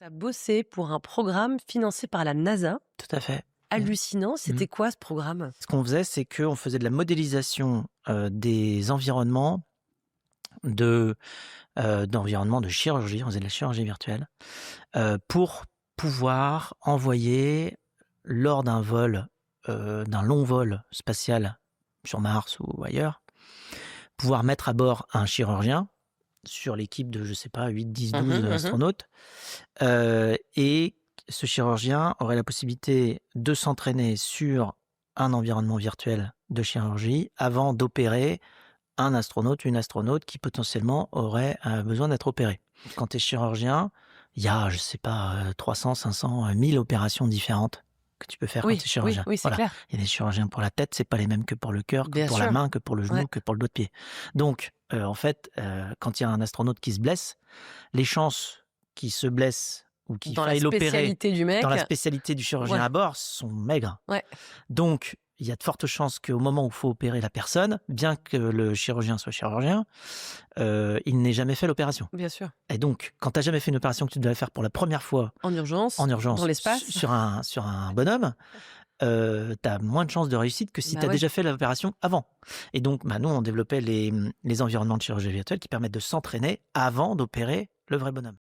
Tu as bossé pour un programme financé par la NASA. Tout à fait. Hallucinant, c'était quoi ce programme? Ce qu'on faisait, c'est qu'on faisait de la modélisation des environnements d'environnement de chirurgie. On faisait de la chirurgie virtuelle pour pouvoir envoyer lors d'un vol, d'un long vol spatial sur Mars ou ailleurs, pouvoir mettre à bord un chirurgien sur l'équipe de, je sais pas, 8, 10, 12 astronautes. Et ce chirurgien aurait la possibilité de s'entraîner sur un environnement virtuel de chirurgie avant d'opérer un astronaute, une astronaute qui potentiellement aurait besoin d'être opéré. Quand tu es chirurgien, il y a, je sais pas, 300, 500, 1000 opérations différentes que tu peux faire quand tu es chirurgien. Oui, c'est Voilà. clair. Il y a des chirurgiens pour la tête, c'est pas les mêmes que pour le cœur, que Bien pour sûr. la main, que pour le genou, Ouais. que pour le doigt de pied. Donc, en fait, quand il y a un astronaute qui se blesse, les chances qu'il se blesse ou qu'il Dans la faille l'opérer spécialité du mec. dans la spécialité du chirurgien Ouais. à bord sont maigres. Ouais. Donc, il y a de fortes chances qu'au moment où il faut opérer la personne, bien que le chirurgien soit chirurgien, il n'ait jamais fait l'opération. Bien sûr. Et donc, quand tu n'as jamais fait une opération que tu dois faire pour la première fois En urgence. Dans l'espace. sur un bonhomme, tu as moins de chances de réussite que si tu as déjà fait l'opération avant. Et donc, nous, on développait les environnements de chirurgie virtuelle qui permettent de s'entraîner avant d'opérer le vrai bonhomme.